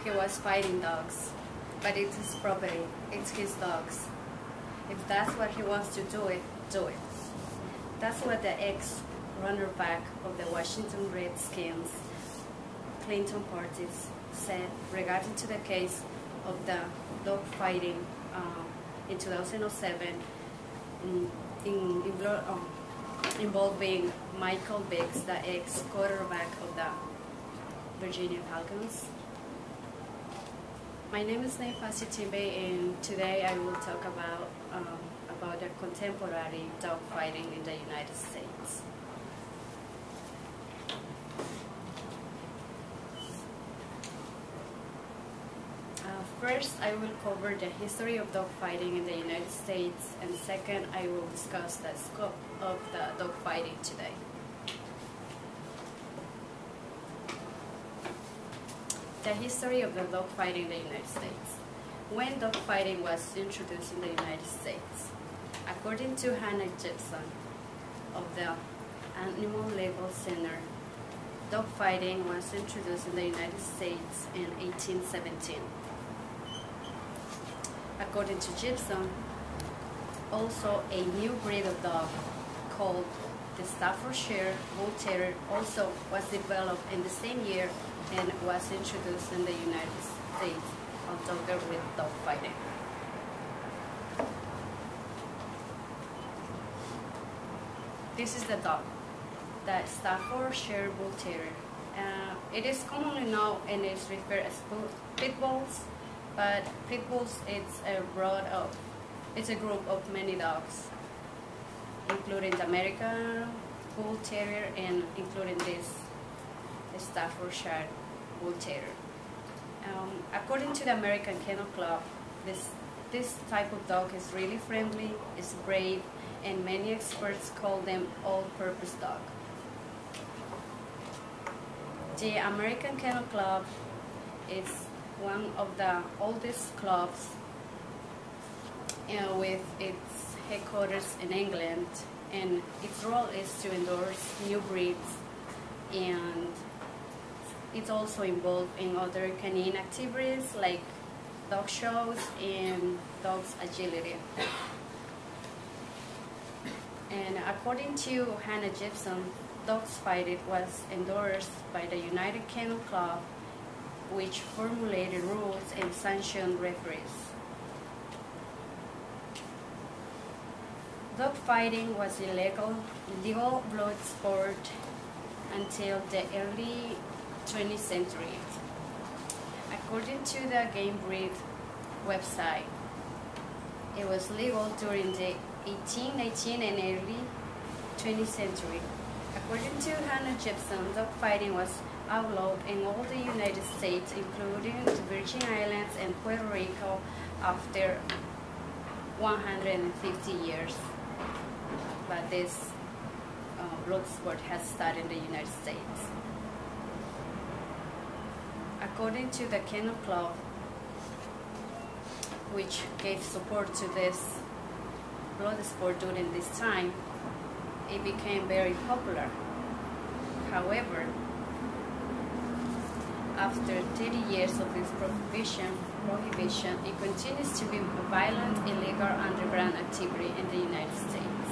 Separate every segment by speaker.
Speaker 1: he was fighting dogs, but it's his property, it's his dogs. If that's what he wants to do it, do it. That's what the ex-runner-back of the Washington Redskins, Clinton party, said regarding to the case of the dog fighting in 2007 involving Michael Vick, the ex-quarterback of the Virginia Falcons. My name is ninfa.a-spe113-spr12, and today I will talk about the contemporary dog fighting in the United States. First, I will cover the history of dog fighting in the United States, and second, I will discuss the scope of the dog fighting today. The history of the dog fighting in the United States. When dog fighting was introduced in the United States, according to Hannah Gibson of the Animal Legal Center, dog fighting was introduced in the United States in 1817. According to Gibson, also a new breed of dog called the Staffordshire Bull Terrier also was developed in the same year and was introduced in the United States on top with dog fighting. This is the dog, the Staffordshire Bull Terrier. It is commonly known and is referred as pit bulls, but pit bulls it's a group of many dogs, including the American Bull Terrier and including this Staffordshire Bull Terrier. According to the American Kennel Club, this type of dog is really friendly, is brave, and many experts call them all-purpose dog. The American Kennel Club is one of the oldest clubs with its headquarters in England, and its role is to endorse new breeds, and it's also involved in other canine activities like dog shows and dogs agility. And according to Hannah Gibson, dogs fighting was endorsed by the United Kennel Club, which formulated rules and sanctioned referees. Dog fighting was legal blood sport until the early 20th century. According to the Game Breed website, it was legal during the 1819 and early 20th century. According to Hannah Gibson, dog fighting was outlawed in all the United States, including the Virgin Islands and Puerto Rico, after 150 years. But this blood sport has started in the United States. According to the Kennel Club, which gave support to this blood sport during this time, it became very popular. However, after 30 years of this prohibition, it continues to be a violent, illegal, underground activity in the United States.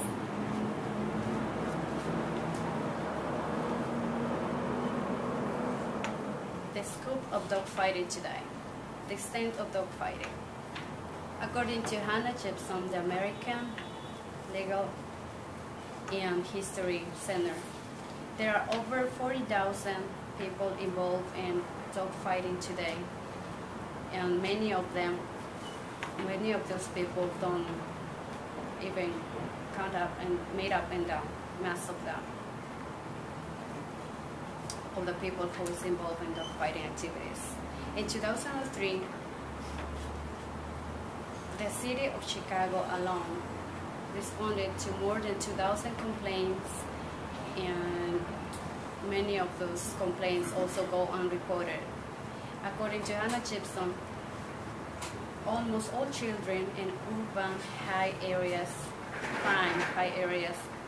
Speaker 1: The scope of dog fighting today. The extent of dog fighting. According to Hannah Gibson, the American Legal and History Center, there are over 40,000 people involved in dog fighting today, and many of those people don't even count up and made up in the mass of the people who is involved in dog fighting activities. In 2003, the city of Chicago alone responded to more than 2,000 complaints, and many of those complaints also go unreported. According to Hannah Gibson, almost all children in urban high areas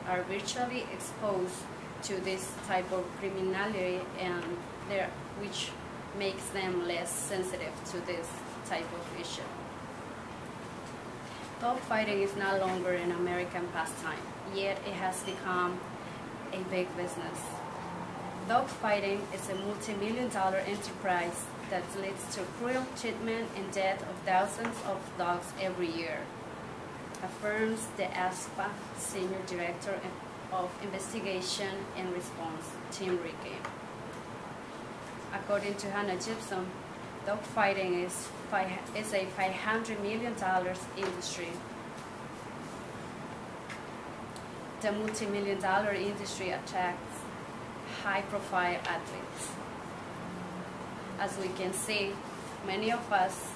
Speaker 1: are virtually exposed to this type of criminality, and which makes them less sensitive to this type of issue. Dog fighting is no longer an American pastime, yet it has become a big business. Dog fighting is a multi-million-dollar enterprise that leads to cruel treatment and death of thousands of dogs every year, affirms the ASPA Senior Director of Investigation and Response, Tim Rickey. According to Hannah Gibson, dog fighting is a $500 million industry. The multi-million-dollar industry attracts high-profile athletes. As we can see, many of us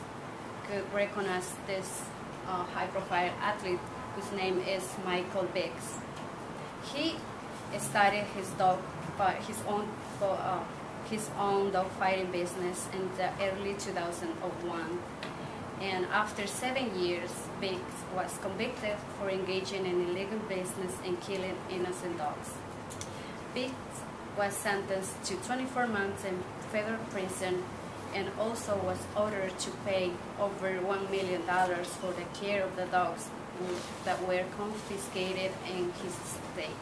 Speaker 1: could recognize this high-profile athlete whose name is Michael Biggs. He started his own dog fighting business in the early 2001, and after 7 years, Biggs was convicted for engaging in illegal business and killing innocent dogs. Biggs was sentenced to 24 months in federal prison and also was ordered to pay over $1 million for the care of the dogs that were confiscated in his state.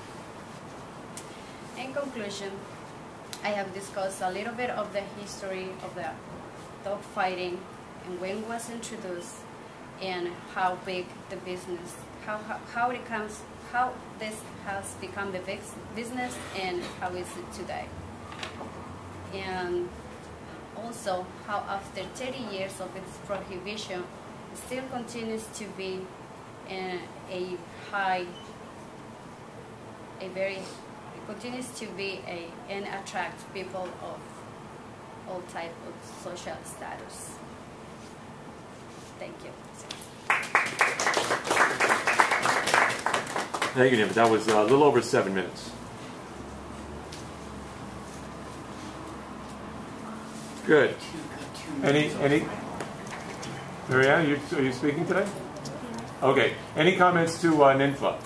Speaker 1: In conclusion, I have discussed a little bit of the history of the dog fighting and when it was introduced and how big the business, how this has become the big business and how is it today. And also how after 30 years of its prohibition, it still continues to be it continues to be and attract people of all type of social status. Thank you.
Speaker 2: Thank you, Ninfa. That was a little over 7 minutes. Good. Any? Marianne, are you speaking today? Okay. Any comments to Ninfa?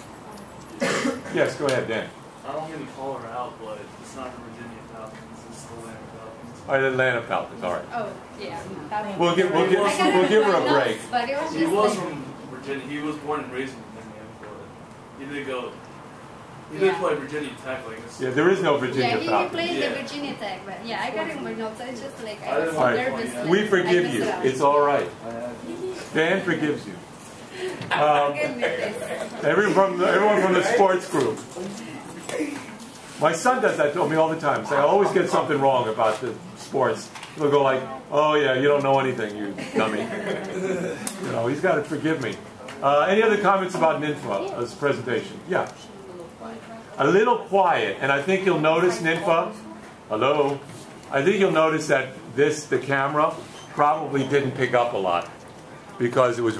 Speaker 2: Yes, go ahead, Dan.
Speaker 3: I don't mean to call her out, but it's not the Virginia Falcons, it's the Atlanta Falcons.
Speaker 2: All right, Atlanta Falcons. All right.
Speaker 1: Oh, yeah.
Speaker 2: We'll give her a break.
Speaker 1: But it was
Speaker 3: He
Speaker 1: just
Speaker 3: was
Speaker 1: like,
Speaker 3: from Virginia. He was born and raised in Virginia, but he did go. He did play Virginia Tech, like this.
Speaker 2: Yeah, there is no Virginia
Speaker 1: he
Speaker 2: Falcons.
Speaker 1: played the Virginia Tech, but yeah, I got it in my notes. It's just like I was
Speaker 2: All right.
Speaker 1: nervous. Like,
Speaker 2: We forgive you. It's all right. Dan forgives you. Everyone from the sports group. My son does that to me all the time. So I always get something wrong about the sports. He'll go like, "Oh yeah, you don't know anything, you dummy." You know, he's got to forgive me. Any other comments about Ninfa's presentation? Yeah. A little quiet, and I think you'll notice, Ninfa. Hello. I think you'll notice that the camera probably didn't pick up a lot because it was